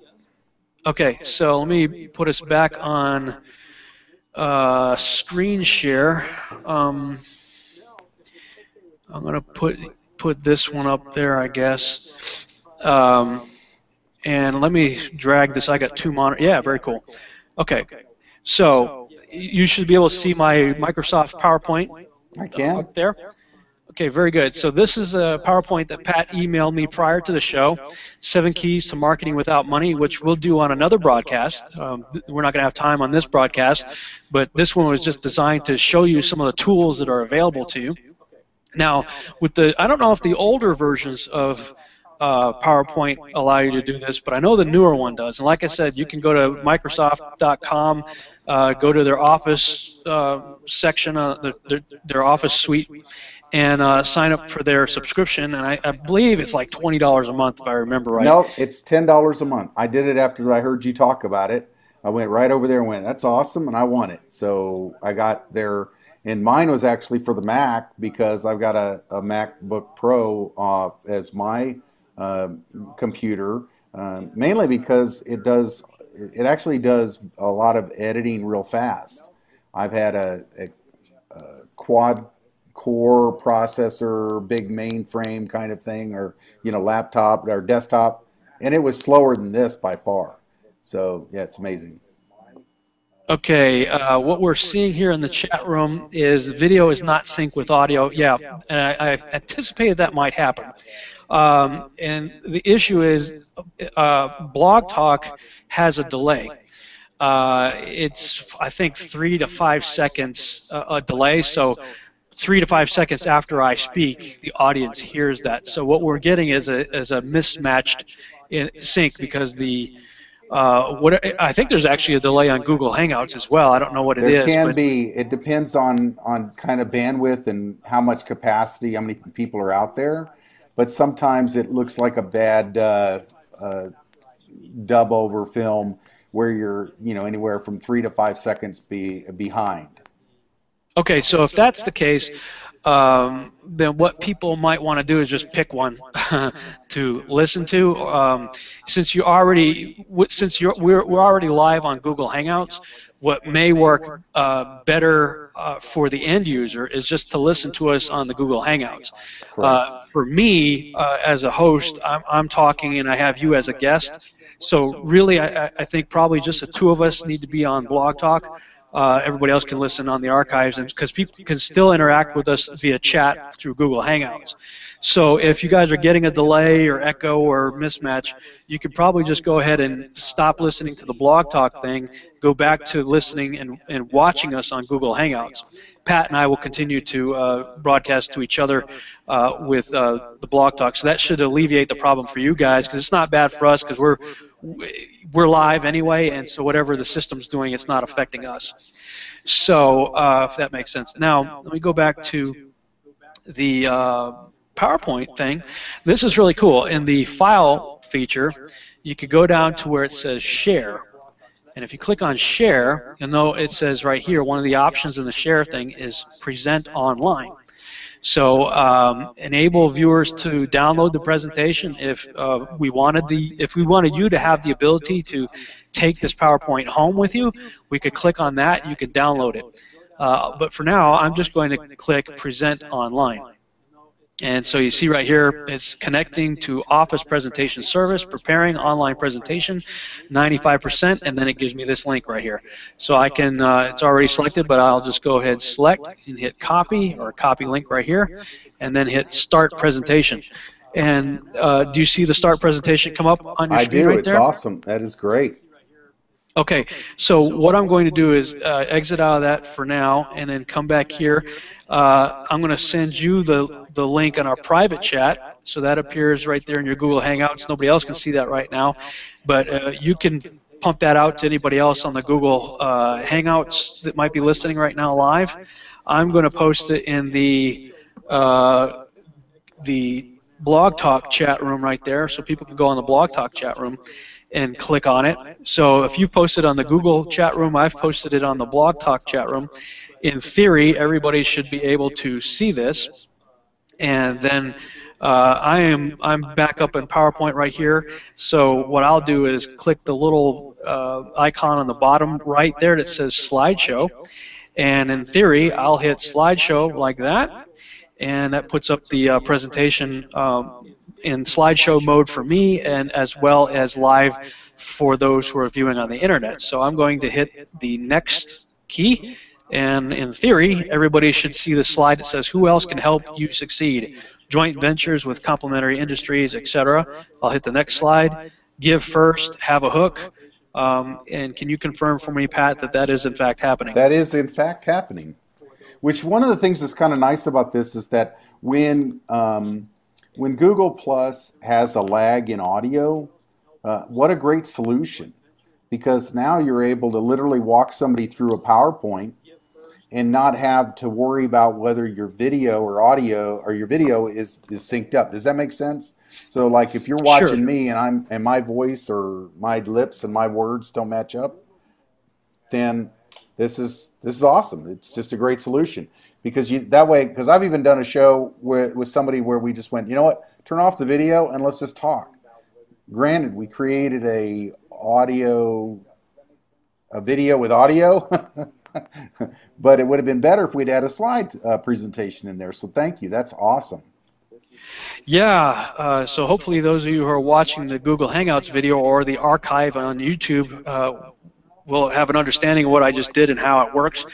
Okay, so let me put us back on screen share. I'm going to put this one up there, I guess. And let me drag this. I got two monitors. Yeah, very cool. Okay, so you should be able to see my Microsoft PowerPoint. I can. Up there. Okay, very good. So this is a PowerPoint that Pat emailed me prior to the show, 7 Keys to Marketing Without Money, which we'll do on another broadcast. We're not going to have time on this broadcast, but this one was just designed to show you some of the tools that are available to you. Now, with I don't know if the older versions of PowerPoint allow you to do this, but I know the newer one does. And like I said, you can go to Microsoft.com, go to their Office section, their Office suite, and sign up for their subscription. And I believe it's like $20 a month, if I remember right. No, it's $10 a month. I did it after I heard you talk about it. I went right over there and went, that's awesome, and I want it. So I got there. And mine was actually for the Mac because I've got a MacBook Pro as my computer, mainly because it actually does a lot of editing real fast. I've had a quad core processor, big mainframe kind of thing, or laptop or desktop, and it was slower than this by far. So yeah, it's amazing. Okay, what we're seeing here in the chat room is the video is not synced with audio. Yeah, and I anticipated that might happen. And the issue is Blog Talk has a delay. It's, I think, 3 to 5 seconds a delay. So 3 to 5 seconds after I speak, the audience hears that. So what we're getting is a mismatched sync because I think there's actually a delay on Google Hangouts as well. I don't know what it is. There can be. It depends on kind of bandwidth and how much capacity, how many people are out there. But sometimes it looks like a bad dub over film where you're anywhere from 3 to 5 seconds behind. Okay, so if that's the case, then what people might want to do is just pick one to listen to. Since we're already live on Google Hangouts, what may work better for the end user is just to listen to us on the Google Hangouts. For me, as a host, I'm talking and I have you as a guest. So really, I think probably just the two of us need to be on Blog Talk. Everybody else can listen on the archives, and because people can still interact with us via chat through Google Hangouts. So if you guys are getting a delay or echo or mismatch, you could probably just go ahead and stop listening to the Blog Talk thing, go back to listening and watching us on Google Hangouts. Pat and I will continue to broadcast to each other with the Blog Talk. So that should alleviate the problem for you guys, because it's not bad for us because we're live anyway, and so whatever the system's doing, it's not affecting us. So if that makes sense. Now, let me go back to the PowerPoint thing. This is really cool. In the File feature, you could go down to where it says Share. And if you click on Share, you'll know it says right here, one of the options in the Share thing is Present Online. So enable viewers to download the presentation. If we wanted you to have the ability to take this PowerPoint home with you, we could click on that. You could download it. But for now, I'm just going to click Present Online. And so you see right here, it's connecting to Office Presentation Service, preparing online presentation, 95%, and then it gives me this link right here. So I can, it's already selected, but I'll just go ahead, select, and hit copy, or copy link right here, and then hit Start Presentation. And do you see the Start Presentation come up on your screen right there? I do. It's awesome. That is great. Okay, so what I'm going to do is exit out of that for now and then come back here. I'm going to send you the link on our private chat, so that appears right there in your Google Hangouts. Nobody else can see that right now, but you can pump that out to anybody else on the Google Hangouts that might be listening right now live. I'm going to post it in the Blog Talk chat room right there, so people can go on the Blog Talk chat room and click on it. So if you posted on the Google chat room, I've posted it on the Blog Talk chat room. In theory, everybody should be able to see this. And then I'm back up in PowerPoint right here. So what I'll do is click the little icon on the bottom right there that says Slideshow. And in theory, I'll hit Slideshow like that. and that puts up the presentation in slideshow mode for me, and as well as live for those who are viewing on the internet. So I'm going to hit the next key, and in theory, everybody should see the slide that says who else can help you succeed. Joint ventures with complementary industries, etc. I'll hit the next slide. Give first, have a hook. And can you confirm for me, Pat, that that is in fact happening? That is in fact happening. Which one of the things that's kind of nice about this is that when Google Plus has a lag in audio, what a great solution. Because now you're able to literally walk somebody through a PowerPoint and not have to worry about whether your video or audio or your video is synced up. Does that make sense? So like if you're watching me and my voice or my lips and my words don't match up, then this is awesome. It's just a great solution because that way, because I've even done a show with somebody where we just went, you know what, turn off the video and let's just talk. Granted, we created a video with audio, but it would have been better if we'd had a slide presentation in there. So thank you. That's awesome. Yeah, so hopefully those of you who are watching the Google Hangouts video or the archive on YouTube will have an understanding of what I just did and how it works.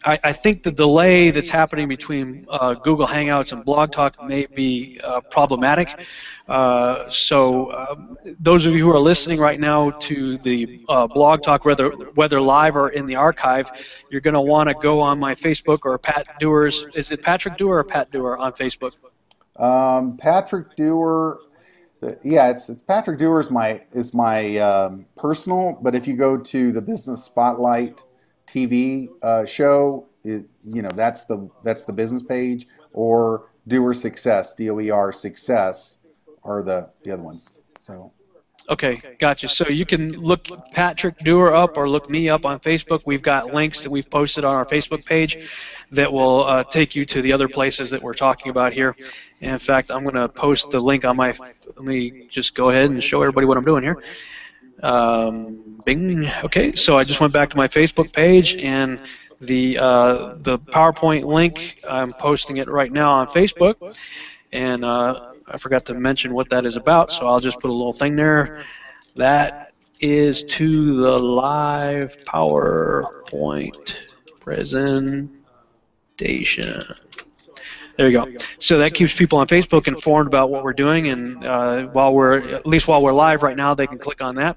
I think the delay that's happening between Google Hangouts and Blog Talk may be problematic. So those of you who are listening right now to the Blog Talk, whether live or in the archive, you're going to want to go on my Facebook or Pat Dewar's. Is it Patrick Dewar or Pat Dewar on Facebook? Patrick Dewar. Yeah, it's Patrick Dewar is my personal. But if you go to the Business Spotlight TV show, that's the business page, or Dewar Success, DOER Success, are the other ones. So. Okay, gotcha. So you can look Patrick Dewar up or look me up on Facebook. We've got links that we've posted on our Facebook page that will take you to the other places that we're talking about here. And in fact, I'm going to post the link on my. Let me just go ahead and show everybody what I'm doing here. Bing. Okay, so I just went back to my Facebook page, and the PowerPoint link, I'm posting it right now on Facebook, and I forgot to mention what that is about, so I'll just put a little thing there. That is to the live PowerPoint presentation. There you go. So that keeps people on Facebook informed about what we're doing, and while we're live right now, they can click on that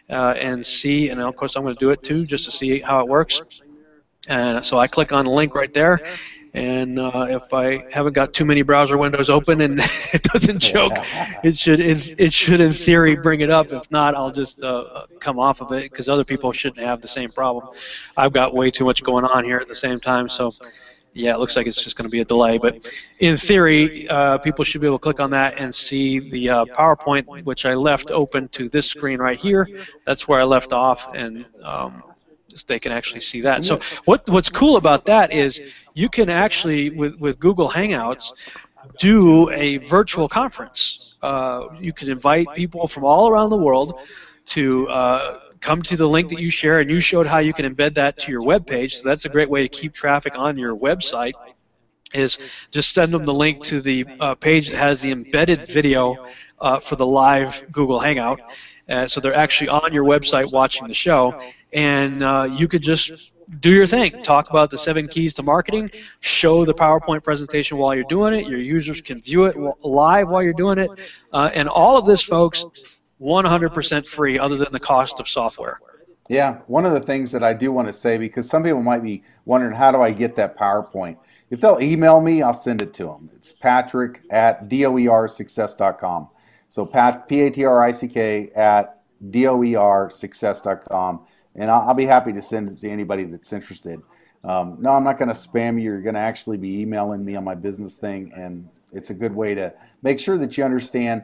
and see. And of course, I'm going to do it too, just to see how it works. And so I click on the link right there, and if I haven't got too many browser windows open and it doesn't choke, it should in theory bring it up. If not, I'll just come off of it, because other people shouldn't have the same problem. I've got way too much going on here at the same time, so. Yeah, it looks like it's just going to be a delay, but in theory, people should be able to click on that and see the PowerPoint, which I left open to this screen right here. That's where I left off, and they can actually see that. So what's cool about that is you can actually, with Google Hangouts, do a virtual conference. You can invite people from all around the world to come to the link that you share, and you showed how you can embed that to your web page. So that's a great way to keep traffic on your website, is just send them the link to the page that has the embedded video for the live Google Hangout. So they're actually on your website watching the show, and you could just do your thing. Talk about the 7 keys to marketing, show the PowerPoint presentation while you're doing it. Your users can view it live while you're doing it, and all of this, folks, 100% free, other than the cost of software. Yeah, one of the things that I do want to say, because some people might be wondering, how do I get that PowerPoint? If they'll email me, I'll send it to them. It's patrick@doersuccess.com. So patrick@doersuccess.com, and I'll be happy to send it to anybody that's interested. No, I'm not going to spam you. You're going to actually be emailing me on my business thing, and it's a good way to make sure that you understand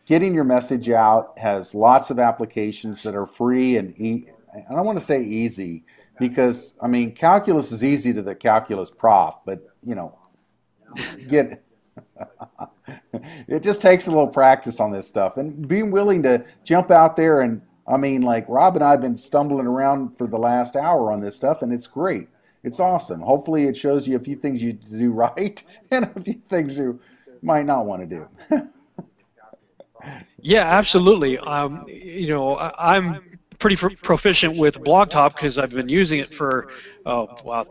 getting your message out. Has lots of applications that are free and I don't want to say easy, because I mean calculus is easy to the calculus prof, but it just takes a little practice on this stuff and being willing to jump out there. And I mean, like Rob and I have been stumbling around for the last hour on this stuff, and it's great. It's awesome. Hopefully it shows you a few things you do right and a few things you might not want to do. Yeah, absolutely. I'm pretty proficient with BlogTalk because I've been using it for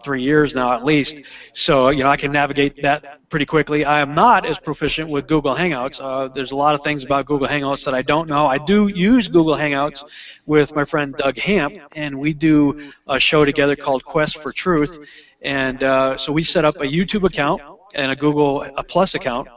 3 years now at least. So I can navigate that pretty quickly. I am not as proficient with Google Hangouts. There's a lot of things about Google Hangouts that I don't know. I do use Google Hangouts with my friend Doug Hamp, and we do a show together called Quest for Truth. And so we set up a YouTube account and a Google Plus account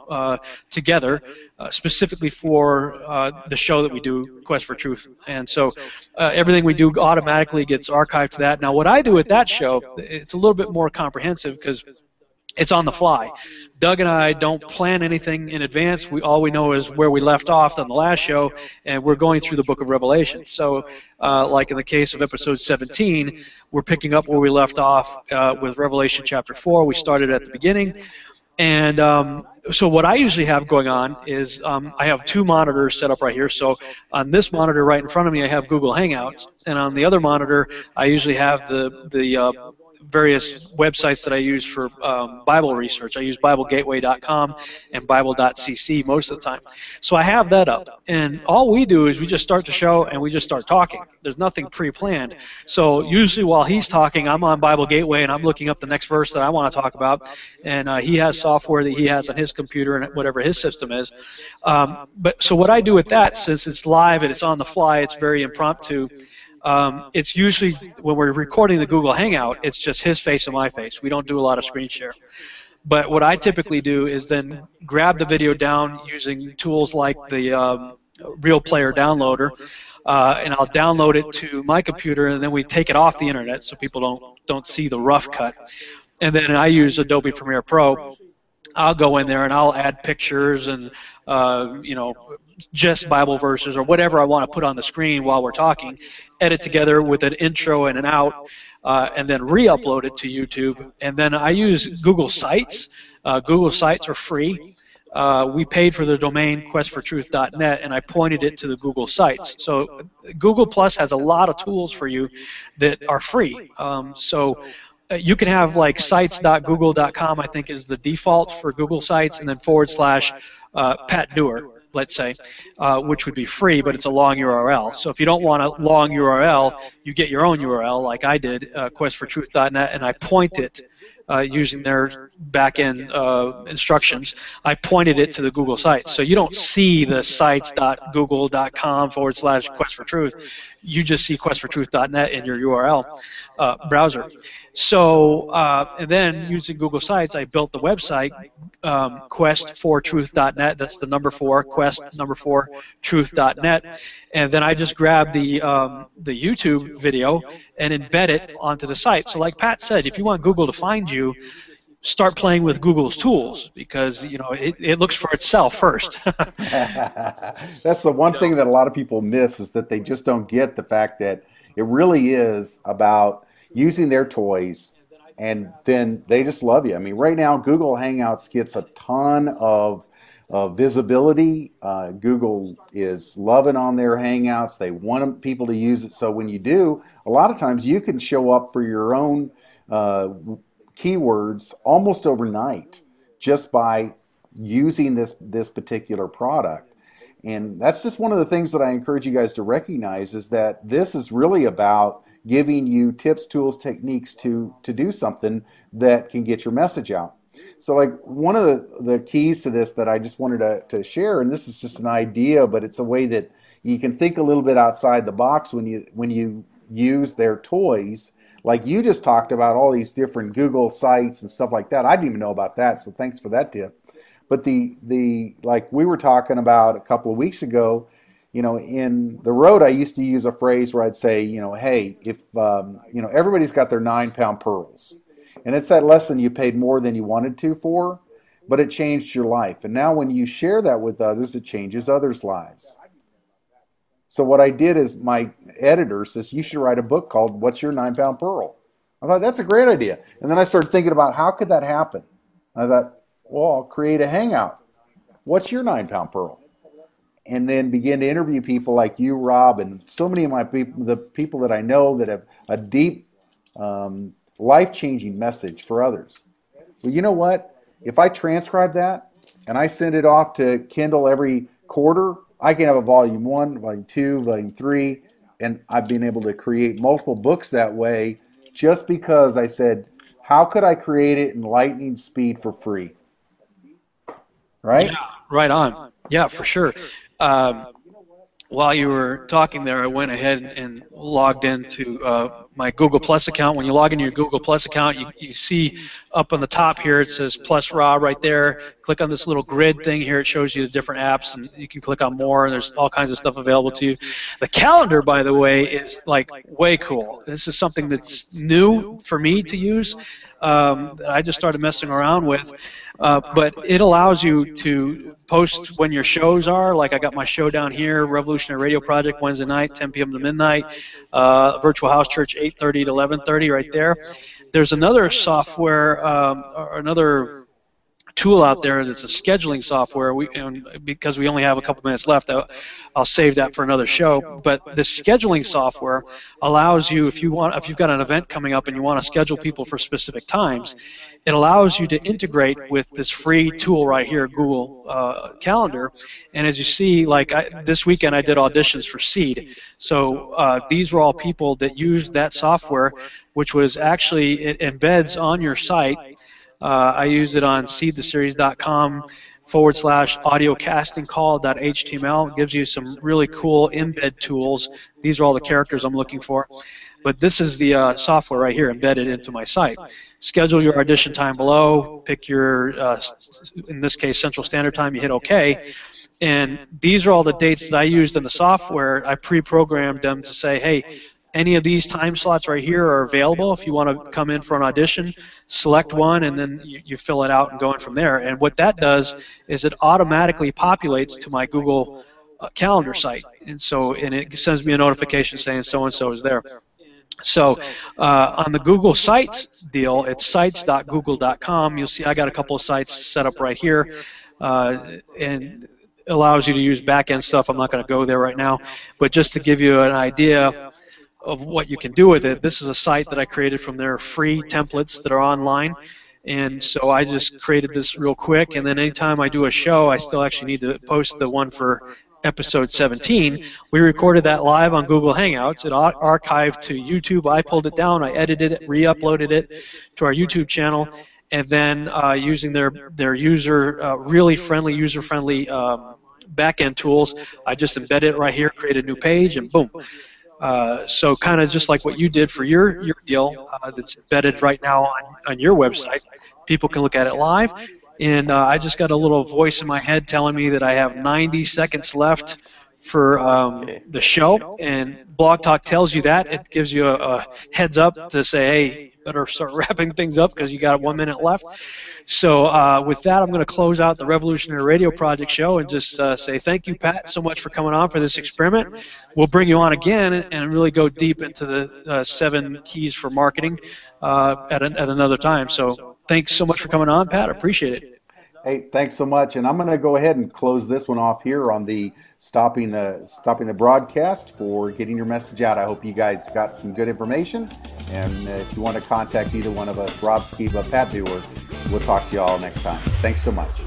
together specifically for the show that we do, Quest for Truth. And so everything we do automatically gets archived to that. Now what I do with that show, it's a little bit more comprehensive because it's on the fly. Doug and I don't plan anything in advance. All we know is where we left off on the last show, and we're going through the book of Revelation. So like in the case of episode 17, we're picking up where we left off with Revelation chapter 4. We started at the beginning. And so what I usually have going on is I have 2 monitors set up right here. So on this monitor right in front of me, I have Google Hangouts. And on the other monitor, I usually have the various websites that I use for Bible research. I use BibleGateway.com and Bible.cc most of the time. So I have that up. And all we do is we just start the show and we just start talking. There's nothing pre-planned. So usually while he's talking, I'm on Bible Gateway and I'm looking up the next verse that I want to talk about. And he has software that he has on his computer and whatever his system is. But so what I do with that, since it's live and it's on the fly, it's very impromptu. It's usually, when we're recording the Google Hangout, it's just his face and my face. We don't do a lot of screen share. But what I typically do is then grab the video down using tools like the Real Player Downloader, and I'll download it to my computer, and then we take it off the internet so people don't see the rough cut. And then I use Adobe Premiere Pro. I'll go in there and I'll add pictures and just Bible verses or whatever I want to put on the screen while we're talking, edit together with an intro and an out, and then re-upload it to YouTube. And then I use Google Sites. Google Sites are free. We paid for the domain questfortruth.net, and I pointed it to the Google Sites. So Google Plus has a lot of tools for you that are free. You can have like sites.google.com, I think is the default for Google Sites, and then / Pat Dewar, let's say, which would be free, but it's a long URL. So if you don't want a long URL, you get your own URL like I did, questfortruth.net, and I point it using their back-end instructions. I pointed it to the Google Sites. So you don't see the sites.google.com / questfortruth. You just see questfortruth.net in your URL browser. So, and then using Google Sites, I built the website, questfortruth.net. That's the number 4, quest4truth.net. And then I just grab the YouTube video and embed it onto the site. So like Pat said, if you want Google to find you, start playing with Google's tools because, it looks for itself first. That's the one thing that a lot of people miss, is that they just don't get the fact that it really is about using their toys, and then they just love you. I mean, right now, Google Hangouts gets a ton of visibility. Google is loving on their Hangouts. They want people to use it. So when you do, a lot of times you can show up for your own keywords almost overnight just by using this particular product. And that's just one of the things that I encourage you guys to recognize, is that this is really about giving you tips, tools, techniques to do something that can get your message out. So like one of the keys to this that I just wanted to share, and this is just an idea, but it's a way that you can think a little bit outside the box when you use their toys. Like you just talked about all these different Google sites and stuff like that. I didn't even know about that, so thanks for that tip. But like we were talking about a couple of weeks ago, in the road, I used to use a phrase where I'd say, hey, if, everybody's got their 9-pound pearls. And it's that lesson you paid more than you wanted to for, but it changed your life. And now when you share that with others, it changes others' lives. So what I did is, my editor says, you should write a book called What's Your 9-Pound Pearl? I thought, that's a great idea. And then I started thinking about how could that happen? I thought, well, I'll create a hangout. What's your 9-pound pearl? And then begin to interview people like you, Rob, and so many of the people that I know that have a deep life-changing message for others. Well, you know what? If I transcribe that and I send it off to Kindle every quarter, I can have a volume 1, volume 2, volume 3, and I've been able to create multiple books that way just because I said, how could I create it in lightning speed for free? Right? Yeah, right on. Yeah, for sure. While you were talking there, I went ahead and logged into my Google Plus account. When you log into your Google Plus account, you see up on the top here, it says Plus Rob right there. Click on this little grid thing here. It shows you the different apps, and you can click on more, and there's all kinds of stuff available to you. The calendar, by the way, is like way cool. This is something that's new for me to use that I just started messing around with. But it allows you to post when your shows are. Like I got my show down here, Revolutionary Radio Project, Wednesday night, 10 p.m. to midnight. Virtual House Church, 8:30 to 11:30, right there. There's another software, or another tool out there that's a scheduling software. Because we only have a couple minutes left, I'll save that for another show. But the scheduling software allows you, if you've got an event coming up and you want to schedule people for specific times, it allows you to integrate with this free tool right here, Google Calendar. And as you see, like this weekend I did auditions for Seed. So these were all people that used that software, which was actually, it embeds on your site. I use it on seedtheseries.com/audiocastingcall.html. It gives you some really cool embed tools. These are all the characters I'm looking for. But this is the software right here embedded into my site. Schedule your audition time below, pick your, in this case, Central Standard Time, you hit OK. And these are all the dates that I used in the software. I pre-programmed them to say, hey, any of these time slots right here are available. If you want to come in for an audition, select one, and then you fill it out and go in from there. And what that does is it automatically populates to my Google Calendar site. And it sends me a notification saying so-and-so is there. So on the Google Sites deal, it's sites.google.com. You'll see I got a couple of sites set up right here, and allows you to use back-end stuff. I'm not going to go there right now, but just to give you an idea of what you can do with it, this is a site that I created from their free templates that are online. And so I just created this real quick, and then anytime I do a show, I still actually need to post the one for episode 17. We recorded that live on Google Hangouts. It archived to YouTube. I pulled it down, I edited it, re-uploaded it to our YouTube channel, and then using their really friendly, user-friendly back-end tools, I just embed it right here, create a new page, and boom. So kind of just like what you did for your deal that's embedded right now on your website. People can look at it live. And I just got a little voice in my head telling me that I have 90 seconds left for the show. And Blog Talk tells you that. It gives you a heads up to say, hey, better start wrapping things up because you got 1 minute left. So with that, I'm going to close out the Revolutionary Radio Project show and just say thank you, Pat, so much for coming on for this experiment. We'll bring you on again and really go deep into the 7 keys for marketing at another time. So thanks so much for coming on, Pat. I appreciate it. Hey, thanks so much. And I'm going to go ahead and close this one off here on the stopping the broadcast for getting your message out. I hope you guys got some good information. And if you want to contact either one of us, Rob Skiba, Pat Dewar, we'll talk to you all next time. Thanks so much.